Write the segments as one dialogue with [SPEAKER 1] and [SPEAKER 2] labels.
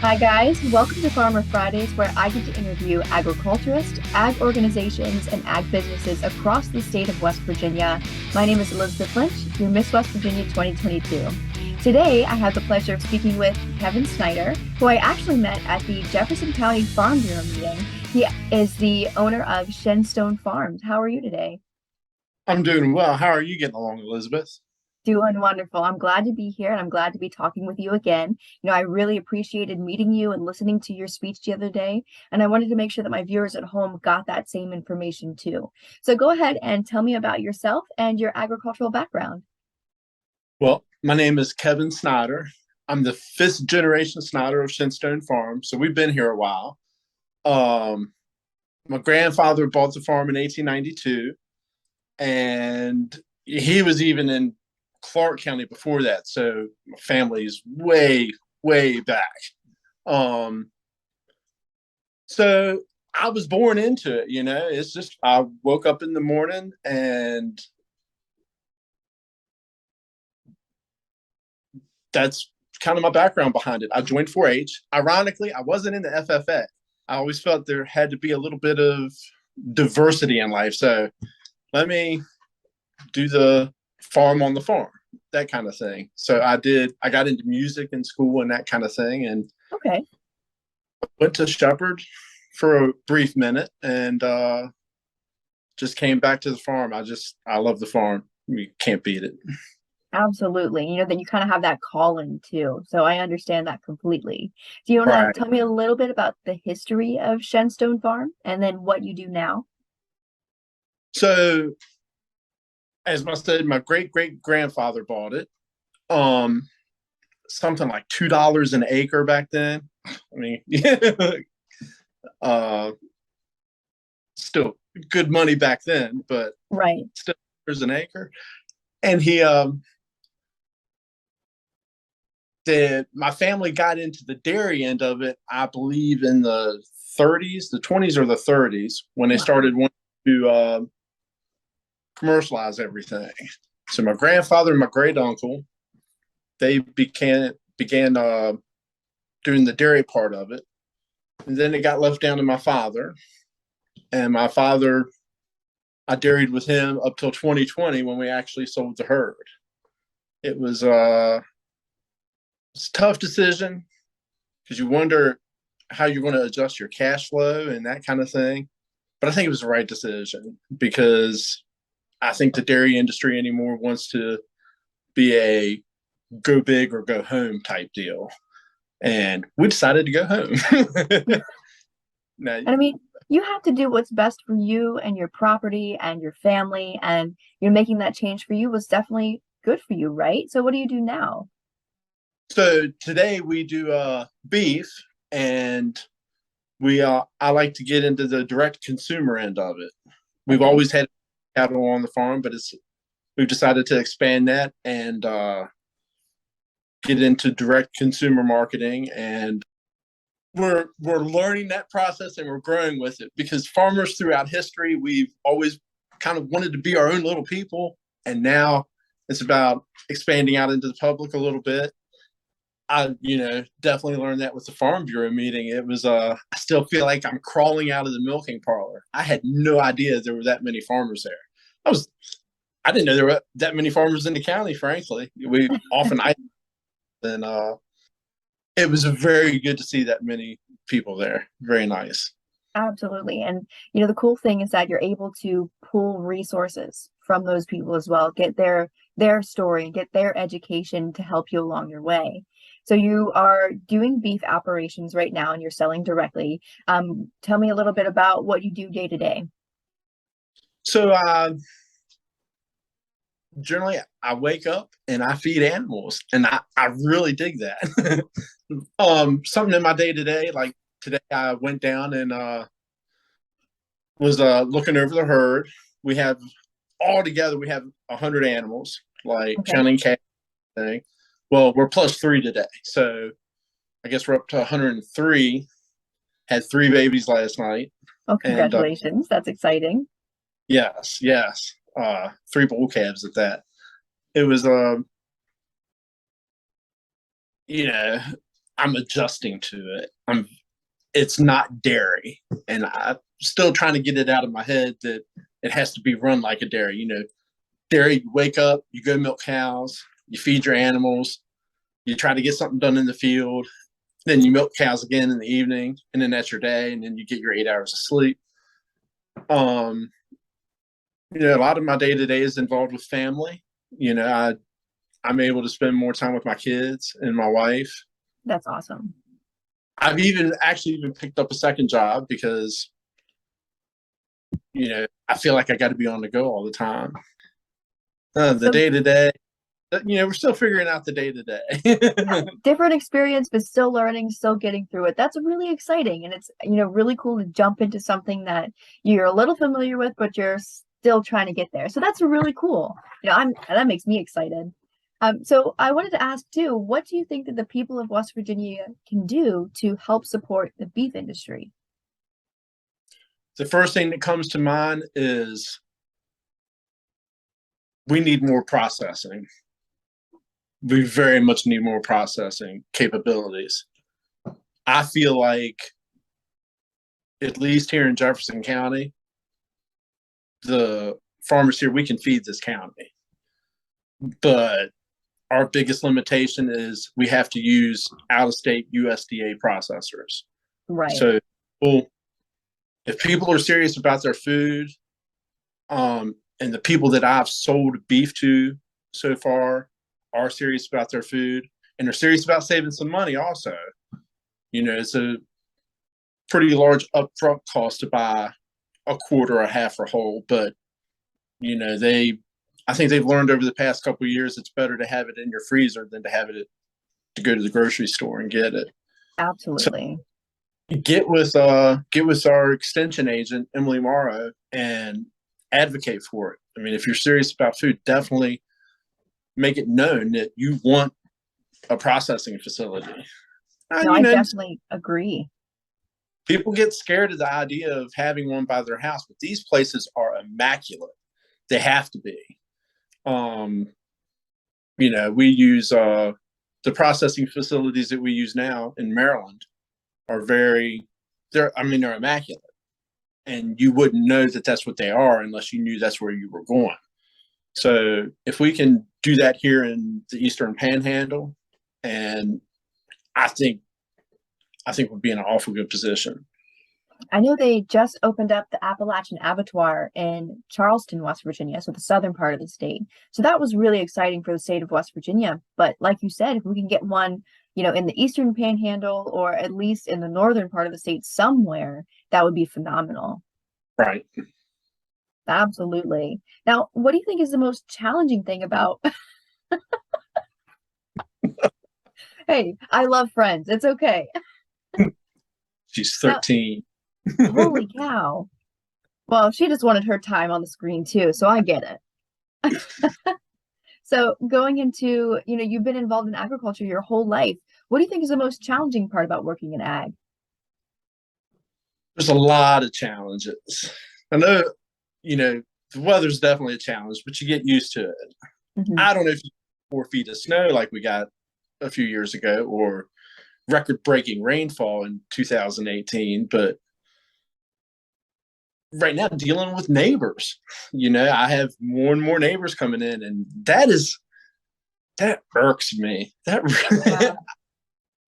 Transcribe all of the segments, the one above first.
[SPEAKER 1] Hi, guys. Welcome to Farmer Fridays, where I get to interview agriculturists, ag organizations, and ag businesses across the state of West Virginia. My name is Elizabeth Lynch, your Miss West Virginia 2022. Today, I have the pleasure of speaking with Kevin Snyder, who I actually met at the Jefferson County Farm Bureau meeting. He is the owner of Shenstone Farm. How are you today?
[SPEAKER 2] I'm doing well. How are you getting along, Elizabeth?
[SPEAKER 1] Doing wonderful. I'm glad to be here and I'm glad to be talking with you again. I really appreciated meeting you and listening to your speech the other day. And I wanted to make sure that my viewers at home got that same information too. So go ahead and tell me about yourself and your agricultural background.
[SPEAKER 2] Well, my name is Kevin Snyder. I'm the fifth generation Snyder of Shenstone Farm. So we've been here a while. Um, my grandfather bought the farm in 1892, and he was even in Clark County before that. So my family's way, way back. Um, so I was born into it, it's just I woke up in the morning and that's kind of my background behind it. I joined 4-H. Ironically, I wasn't in the FFA. I always felt there had to be a little bit of diversity in life. So let me do the farm on the farm, that kind of thing. So I got into music in school and that kind of thing, and
[SPEAKER 1] Okay.
[SPEAKER 2] went to Shepherd for a brief minute and just came back to the farm. I love the farm. You can't beat it.
[SPEAKER 1] Absolutely. That you kind of have that calling too. So I understand that completely. Do you want to
[SPEAKER 2] Right.
[SPEAKER 1] tell me a little bit about the history of Shenstone Farm and then what you do now?
[SPEAKER 2] So as I said, my great great grandfather bought it. Um, Something like $2 an acre back then. I mean, uh, still good money back then, but
[SPEAKER 1] Right.
[SPEAKER 2] still $2 an acre. And my family got into the dairy end of it, I believe, in the 30s, the 20s or the 30s, when they
[SPEAKER 1] Wow.
[SPEAKER 2] started wanting to commercialize everything. So my grandfather and my great uncle, they began doing the dairy part of it, and then it got left down to my father. And my father, I dairied with him up till 2020 when we actually sold the herd. It was it's a tough decision because you wonder how you're going to adjust your cash flow and that kind of thing. But I think it was the right decision because I think the dairy industry anymore wants to be a go big or go home type deal. And we decided to go home. Now,
[SPEAKER 1] And I mean, you have to do what's best for you and your property and your family, and making that change for you was definitely good for you, right? So what do you do now?
[SPEAKER 2] so today we do beef, and we I like to get into the direct consumer end of it. We've
[SPEAKER 1] Okay.
[SPEAKER 2] always had cattle on the farm, but we've decided to expand that and get into direct consumer marketing, and we're learning that process and we're growing with it because farmers throughout history, we've always kind of wanted to be our own little people, and now it's about expanding out into the public a little bit. I, definitely learned that with the Farm Bureau meeting. It was, I still feel like I'm crawling out of the milking parlor. I had no idea there were that many farmers there. I was, I didn't know there were that many farmers in the county. Frankly, we often and it was very good to see that many people there. Very nice.
[SPEAKER 1] Absolutely. And the cool thing is that you're able to pull resources from those people as well, get their story and get their education to help you along your way. So you are doing beef operations right now and you're selling directly. Tell me a little bit about what you do day to day.
[SPEAKER 2] So generally, I wake up and I feed animals, and I really dig that. Something in my day to day, like today, I went down and was looking over the herd. We have all together we have 100 animals, like
[SPEAKER 1] Okay.
[SPEAKER 2] counting cat thing. Well, we're plus three today, so I guess we're up to 103. Had three babies last night,
[SPEAKER 1] Oh,
[SPEAKER 2] and
[SPEAKER 1] congratulations. That's exciting.
[SPEAKER 2] yes, yes, three bull calves at that. It was you know, I'm adjusting to it. It's not dairy, and I'm still trying to get it out of my head that it has to be run like a dairy. Dairy, you wake up, you go milk cows, you feed your animals, you try to get something done in the field, then you milk cows again in the evening, and then that's your day, and then you get your 8 hours of sleep. Um, a lot of my day to day is involved with family. I'm able to spend more time with my kids and my wife.
[SPEAKER 1] That's awesome.
[SPEAKER 2] I've even picked up a second job because, I feel like I got to be on the go all the time. The day to day, we're still figuring out the day to day.
[SPEAKER 1] Different experience, but still learning, still getting through it. That's really exciting. And it's, really cool to jump into something that you're a little familiar with, but you're still trying to get there. So that's really cool. That makes me excited. So I wanted to ask too, what do you think that the people of West Virginia can do to help support the beef industry?
[SPEAKER 2] The first thing that comes to mind is we need more processing. We very much need more processing capabilities. I feel like, at least here in Jefferson County, the farmers here, we can feed this county. But our biggest limitation is we have to use out-of-state USDA processors.
[SPEAKER 1] Right.
[SPEAKER 2] So, if people are serious about their food, and the people that I've sold beef to so far are serious about their food, and they're serious about saving some money also. It's a pretty large upfront cost to buy a quarter or a half or whole, but I think they've learned over the past couple of years it's better to have it in your freezer than to have it to go to the grocery store and get it.
[SPEAKER 1] Absolutely.
[SPEAKER 2] So get with our extension agent, Emily Morrow, and advocate for it. I mean, if you're serious about food, definitely make it known that you want a processing facility.
[SPEAKER 1] No, I definitely agree.
[SPEAKER 2] People get scared of the idea of having one by their house, but these places are immaculate. They have to be. We use the processing facilities that we use now in Maryland are they're immaculate. And you wouldn't know that that's what they are unless you knew that's where you were going. So if we can do that here in the Eastern Panhandle, and I think we'll be in an awful good position.
[SPEAKER 1] I know they just opened up the Appalachian Abattoir in Charleston, West Virginia, so the southern part of the state. So that was really exciting for the state of West Virginia. But like you said, if we can get one, in the Eastern Panhandle or at least in the northern part of the state somewhere, that would be phenomenal.
[SPEAKER 2] Right.
[SPEAKER 1] Absolutely. Now, what do you think is the most challenging thing about? Hey, I love Friends. It's okay.
[SPEAKER 2] She's 13.
[SPEAKER 1] Now, holy cow. Well, she just wanted her time on the screen too, so I get it. So going into, you've been involved in agriculture your whole life. What do you think is the most challenging part about working in ag?
[SPEAKER 2] There's a lot of challenges. I know, the weather's definitely a challenge, but you get used to it. Mm-hmm. I don't know if you 4 feet of snow like we got a few years ago, or record-breaking rainfall in 2018, but right now dealing with neighbors, I have more and more neighbors coming in, and that irks me. Yeah.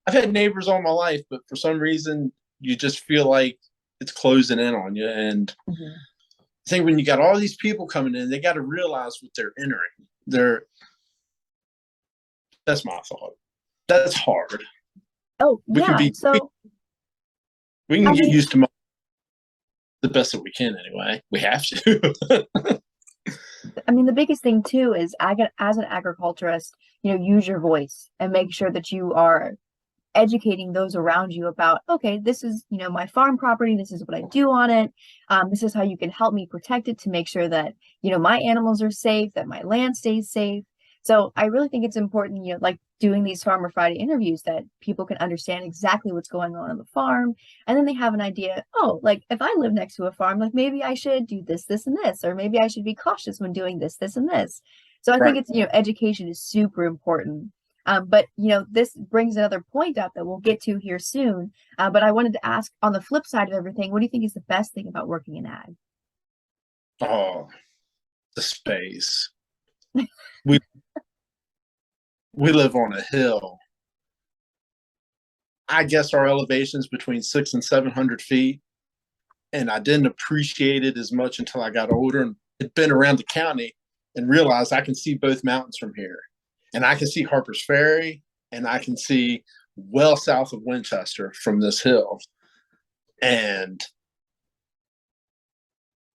[SPEAKER 2] I've had neighbors all my life, but for some reason you just feel like it's closing in on you. And I think when you got all these people coming in, they got to realize what they're entering. That's my thought. That's hard.
[SPEAKER 1] Oh, we can
[SPEAKER 2] get used to the best that we can anyway. We have to.
[SPEAKER 1] I mean, the biggest thing too is as an agriculturist, use your voice and make sure that you are educating those around you about, okay, this is, my farm property. This is what I do on it. This is how you can help me protect it to make sure that, my animals are safe, that my land stays safe. So I really think it's important, like doing these Farmer Friday interviews, that people can understand exactly what's going on the farm. And then they have an idea, oh, like if I live next to a farm, like maybe I should do this, this, and this, or maybe I should be cautious when doing this, this, and this. So I think it's, education is super important. But this brings another point up that we'll get to here soon. But I wanted to ask, on the flip side of everything, what do you think is the best thing about working in ag?
[SPEAKER 2] Oh, the space. We we live on a hill. I guess our elevation's between 600 and 700 feet, and I didn't appreciate it as much until I got older and had been around the county and realized I can see both mountains from here, and I can see Harper's Ferry, and I can see well south of Winchester from this hill, and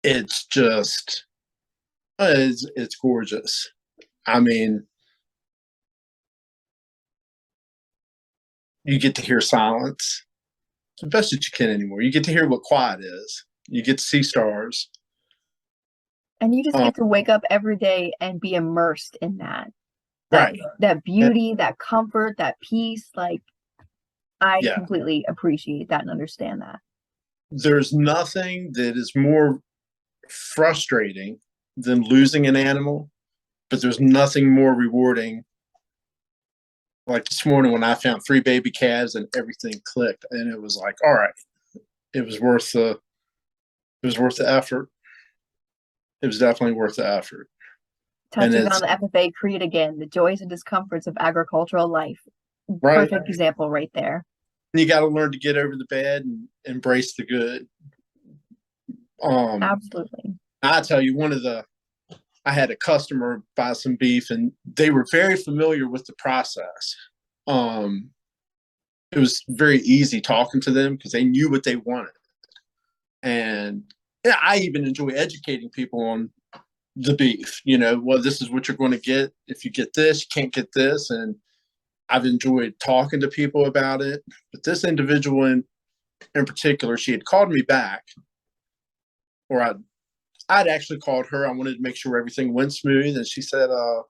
[SPEAKER 2] it's just it's gorgeous. I mean, you get to hear silence. It's the best that you can anymore. You get to hear what quiet is. You get to see stars.
[SPEAKER 1] And you just
[SPEAKER 2] Um,
[SPEAKER 1] get to wake up every day and be immersed in that
[SPEAKER 2] right.
[SPEAKER 1] that beauty, that comfort, that peace. Like, I
[SPEAKER 2] Yeah.
[SPEAKER 1] completely appreciate that and understand that.
[SPEAKER 2] There's nothing that is more frustrating than losing an animal, but there's nothing more rewarding. Like this morning when I found 3 baby calves and everything clicked, and it was like, all right, it was worth the effort. It was definitely worth the effort. And
[SPEAKER 1] Touching on
[SPEAKER 2] it's
[SPEAKER 1] the FFA creed again, the joys and discomforts of agricultural life.
[SPEAKER 2] right.
[SPEAKER 1] Perfect example right there.
[SPEAKER 2] You got to learn to get over the bad and embrace the good.
[SPEAKER 1] Absolutely.
[SPEAKER 2] I tell you, I had a customer buy some beef, and they were very familiar with the process. It was very easy talking to them because they knew what they wanted. And yeah, I even enjoy educating people on the beef. Well, this is what you're going to get. If you get this, you can't get this. And I've enjoyed talking to people about it. But this individual in particular, she had called me back, or I'd actually called her. I wanted to make sure everything went smooth. And she said, "No,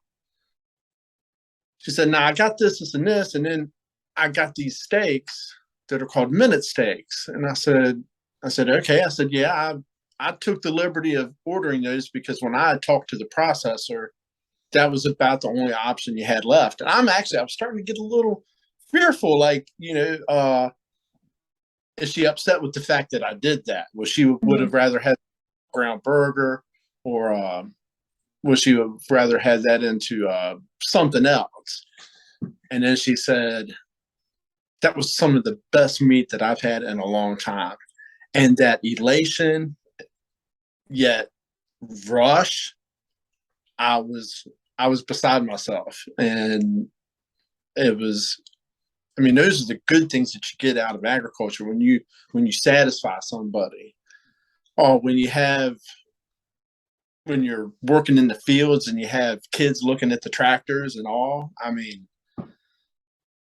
[SPEAKER 2] I got this, and this, and then I got these steaks that are called minute steaks." And I said, okay. I said, yeah, I took the liberty of ordering those because when I talked to the processor, that was about the only option you had left. And I was starting to get a little fearful, like, is she upset with the fact that I did that? Was she would have rather had ground burger, or would she have rather had that into something else? And then she said, that was some of the best meat that I've had in a long time. And that elation, yet rush, I was beside myself. And it was, I mean, those are the good things that you get out of agriculture when you satisfy somebody. Or when you're working in the fields and you have kids looking at the tractors and all. I mean,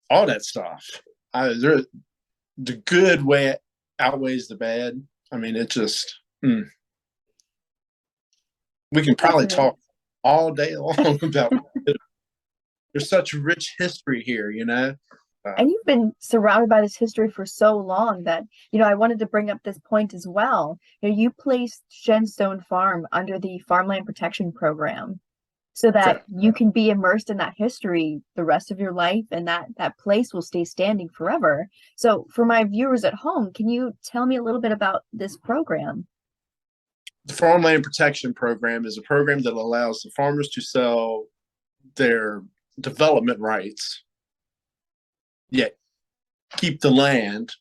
[SPEAKER 2] all that stuff. The good way outweighs the bad. I mean, it just we can probably talk all day long about it. There's such rich history here,
[SPEAKER 1] And you've been surrounded by this history for so long that, I wanted to bring up this point as well. You placed Shenstone Farm under the Farmland Protection Program so that you can be immersed in that history the rest of your life, and that place will stay standing forever. So for my viewers at home, can you tell me a little bit about this program?
[SPEAKER 2] The Farmland Protection Program is a program that allows the farmers to sell their development rights, yet keep the land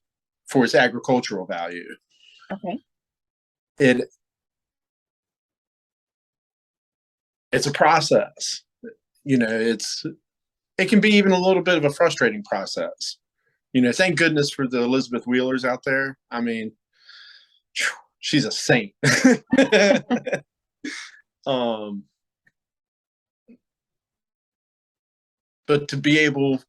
[SPEAKER 2] for its agricultural value.
[SPEAKER 1] Okay.
[SPEAKER 2] It's a process. It can be even a little bit of a frustrating process. Thank goodness for the Elizabeth Wheelers out there. I mean, she's a saint. But to be able,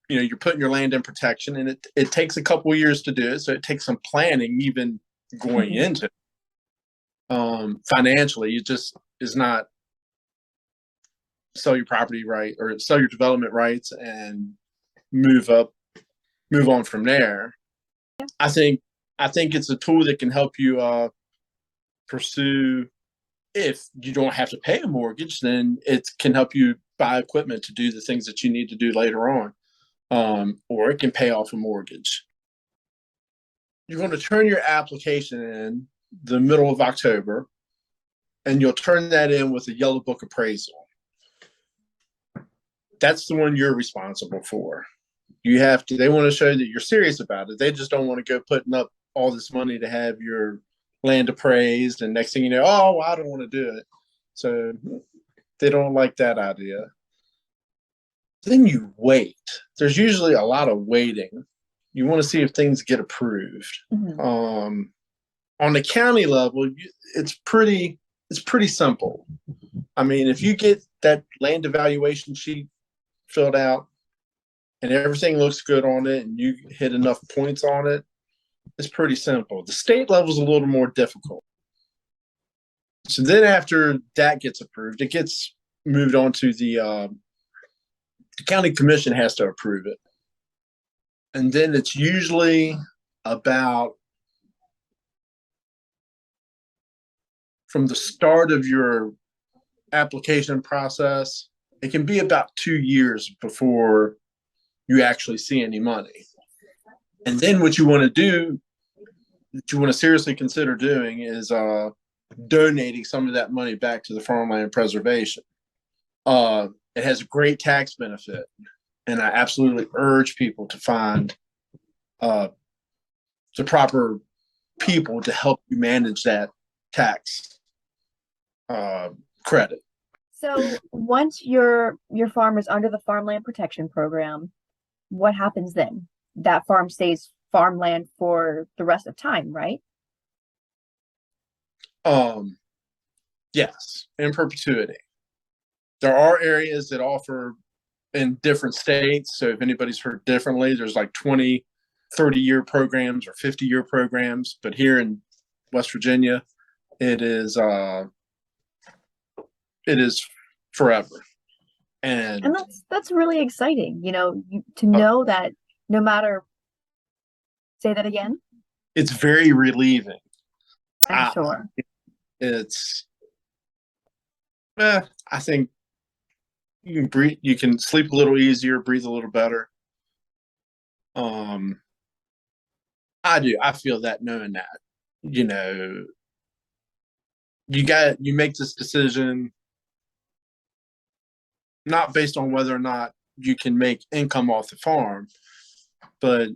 [SPEAKER 2] you're putting your land in protection, and it takes a couple of years to do it. So it takes some planning, even going into it. Financially, it just is not sell your property right or sell your development rights and move on from there.
[SPEAKER 1] Yeah.
[SPEAKER 2] I think it's a tool that can help you pursue. If you don't have to pay a mortgage, then it can help you buy equipment to do the things that you need to do later on, or it can pay off a mortgage. You're going to turn your application in the middle of October, and you'll turn that in with a yellow book appraisal. That's the one you're responsible for. You have to, they want to show that you're serious about it. They just don't want to go putting up all this money to have your land appraised, and next thing you know, oh, well, I don't want to do it. So they don't like that idea. Then you wait. There's usually a lot of waiting. You want to see if things get approved.
[SPEAKER 1] Mm-hmm.
[SPEAKER 2] On the county level, it's pretty simple. I mean, if you get that land evaluation sheet filled out and everything looks good on it and you hit enough points on it, it's pretty simple. The state level is a little more difficult. So then after that gets approved, it gets moved on to the county commission has to approve it. And then it's usually about from the start of your application process, it can be about 2 years before you actually see any money. And then what you want to do, that you want to seriously consider doing is donating some of that money back to the farmland preservation. It has a great tax benefit, and I absolutely urge people to find the proper people to help you manage that tax credit.
[SPEAKER 1] So once your farm is under the farmland protection program, what happens then? That farm stays farmland for the rest of time, right?
[SPEAKER 2] Yes, in perpetuity. There are areas that offer in different states. So if anybody's heard differently, there's like 20, 30-year programs or 50-year programs. But here in West Virginia, it is forever. And
[SPEAKER 1] that's really exciting, to know that no matter, say that again.
[SPEAKER 2] It's very relieving.
[SPEAKER 1] I'm sure.
[SPEAKER 2] I think you can breathe, you can sleep a little easier, breathe a little better. I do. I feel that knowing that, you make this decision not based on whether or not you can make income off the farm, but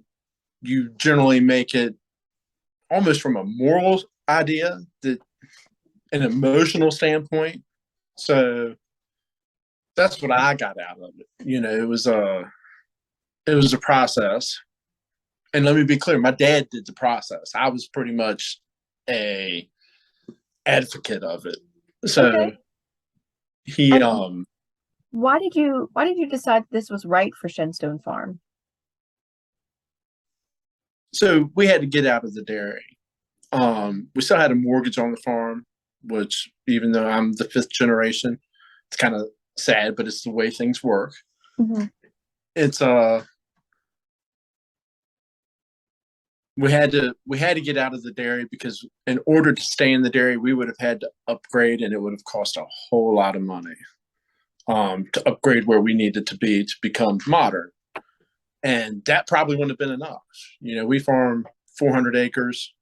[SPEAKER 2] you generally make it almost from a moral idea, that an emotional standpoint. So that's what I got out of it. It was a process. And let me be clear, my dad did the process. I was pretty much a advocate of it. So
[SPEAKER 1] okay.
[SPEAKER 2] He
[SPEAKER 1] why did you decide this was right for Shenstone Farm?
[SPEAKER 2] So we had to get out of the dairy. We still had a mortgage on the farm, which even though I'm the 5th generation, it's kind of sad, but it's the way things work.
[SPEAKER 1] Mm-hmm.
[SPEAKER 2] It's we had to get out of the dairy because in order to stay in the dairy, we would have had to upgrade, and it would have cost a whole lot of money to upgrade where we needed to be to become modern. And that probably wouldn't have been enough. We farm 400 acres,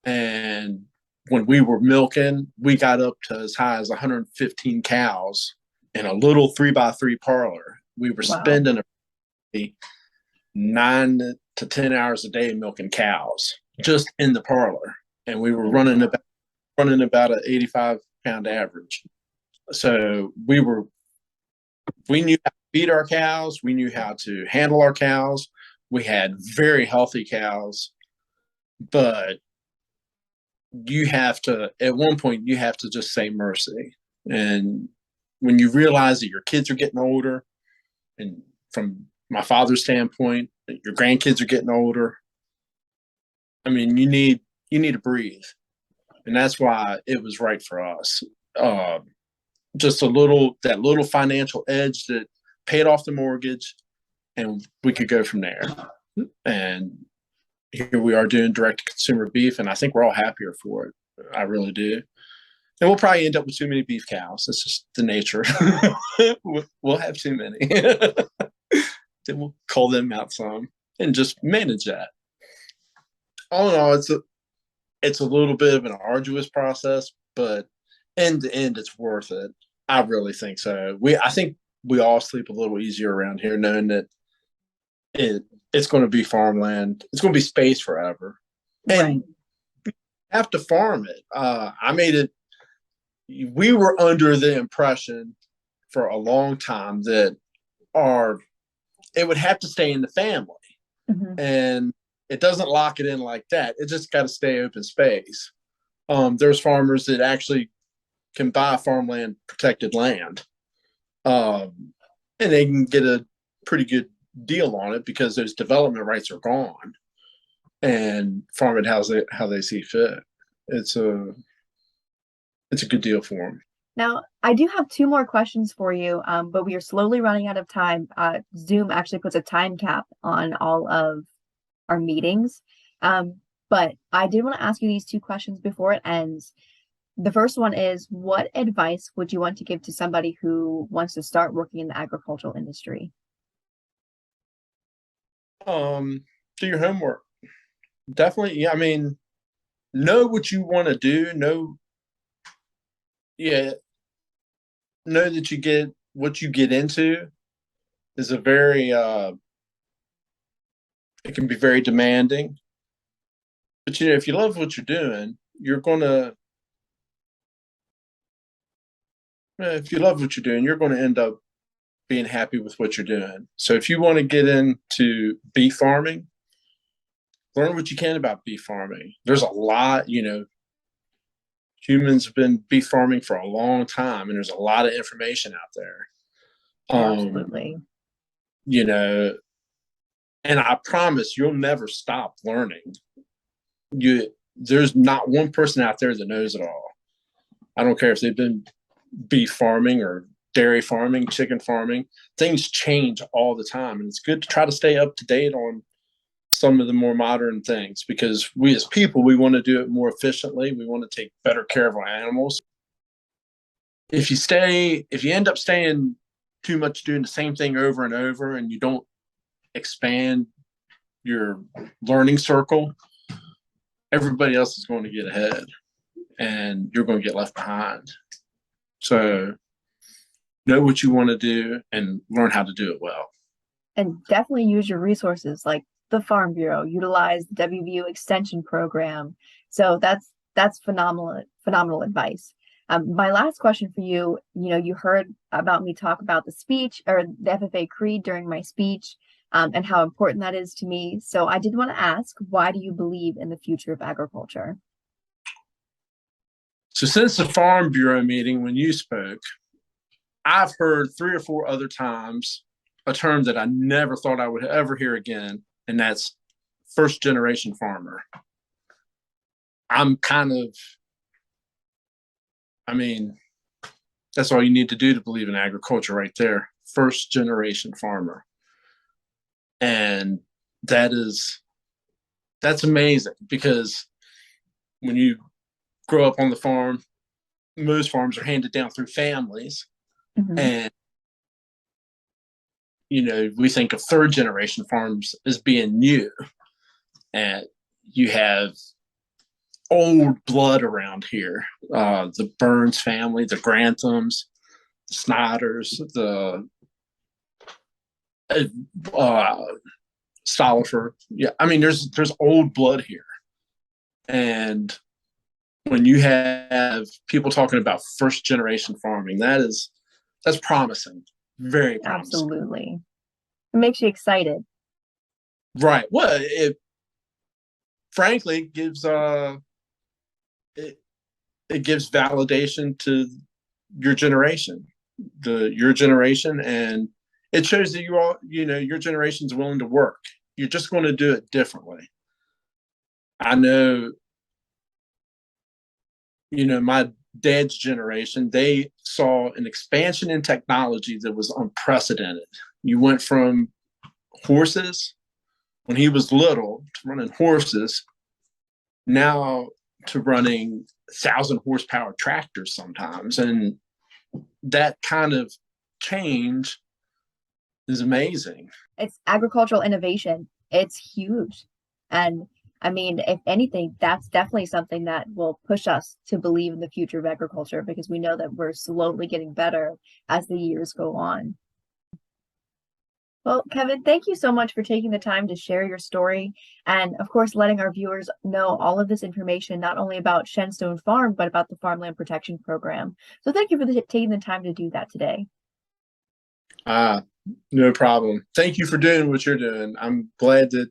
[SPEAKER 2] and when we were milking, we got up to as high as 115 cows in a little 3x3 parlor. We were spending 9 to 10 hours a day milking cows just in the parlor, and we were running about an 85-pound average. So we knew how to feed our cows. We knew how to handle our cows. We had very healthy cows, but at one point you have to just say mercy. And when you realize that your kids are getting older, and from my father's standpoint, that your grandkids are getting older, I mean, you need to breathe. And that's why it was right for us. Just that little financial edge that paid off the mortgage, and we could go from there. And here we are doing direct to consumer beef, and I think we're all happier for it. I really do. And we'll probably end up with too many beef cows. That's just the nature. We'll have too many. Then we'll call them out some and just manage that. All in all, it's a little bit of an arduous process, but end to end, it's worth it. I really think so. I think we all sleep a little easier around here, knowing that it's going to be farmland. It's going to be space forever, and you have to farm it. I made it. We were under the impression for a long time that it would have to stay in the family, and it doesn't lock it in like that. It just got to stay open space. There's farmers that actually can buy farmland protected land, and they can get a pretty good deal on it because those development rights are gone, and farm it how they see fit. It's a good deal for them.
[SPEAKER 1] Now, I do have two more questions for you, but we are slowly running out of time. Zoom actually puts a time cap on all of our meetings. But I did want to ask you these two questions before it ends. The first one is, what advice would you want to give to somebody who wants to start working in the agricultural industry?
[SPEAKER 2] Do your homework. Definitely. Yeah, I mean, know what you want to do. Know that you get what you get into is a very it can be very demanding. But if you love what you're doing, you're gonna if you love what you're doing, you're gonna end up being happy with what you're doing. So if you want to get into beef farming, learn what you can about beef farming. There's a lot, humans have been beef farming for a long time, and there's a lot of information out there.
[SPEAKER 1] Absolutely.
[SPEAKER 2] And I promise you'll never stop learning. There's not one person out there that knows it all. I don't care if they've been beef farming or dairy farming, chicken farming. Things change all the time, and it's good to try to stay up to date on some of the more modern things, because we as people, we want to do it more efficiently. We want to take better care of our animals. If you end up staying too much doing the same thing over and over, and you don't expand your learning circle, everybody else is going to get ahead and you're going to get left behind. So know what you want to do and learn how to do it well.
[SPEAKER 1] And definitely use your resources like the Farm Bureau, utilize the WVU extension program. So that's phenomenal advice. My last question for you, you heard about me talk about the speech or the FFA creed during my speech, and how important that is to me. So I did want to ask, why do you believe in the future of agriculture?
[SPEAKER 2] So since the Farm Bureau meeting, when you spoke, I've heard 3 or 4 other times a term that I never thought I would ever hear again, and that's first generation farmer. That's all you need to do to believe in agriculture right there. First generation farmer. And that's amazing, because when you grow up on the farm, most farms are handed down through families. And we think of third generation farms as being new, and you have old blood around here. The Burns family, the Granthams, the Snyders, the Stolifer. Yeah, I mean, there's old blood here, and when you have people talking about first generation farming, that's promising, very promising.
[SPEAKER 1] Absolutely, it makes you excited,
[SPEAKER 2] right? Well, it frankly gives it gives validation to your generation, and it shows that your generation's willing to work. You're just going to do it differently. I know, my dad's generation, they saw an expansion in technology that was unprecedented. You went from horses when he was little to running horses. Now to running 1,000 horsepower tractors sometimes. And that kind of change is amazing.
[SPEAKER 1] It's agricultural innovation. It's huge. And I mean, if anything, that's definitely something that will push us to believe in the future of agriculture, because we know that we're slowly getting better as the years go on. Well, Kevin, thank you so much for taking the time to share your story and, of course, letting our viewers know all of this information, not only about Shenstone Farm, but about the Farmland Protection Program. So thank you for taking the time to do that today.
[SPEAKER 2] No problem. Thank you for doing what you're doing. I'm glad that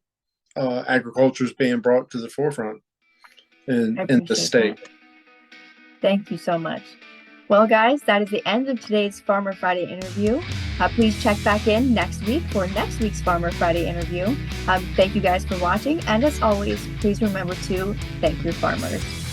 [SPEAKER 2] agriculture is being brought to the forefront in the state.
[SPEAKER 1] That. Thank you so much. Well, guys, that is the end of today's Farmer Friday interview. Please check back in next week for next week's Farmer Friday interview. Thank you guys for watching. And as always, please remember to thank your farmers.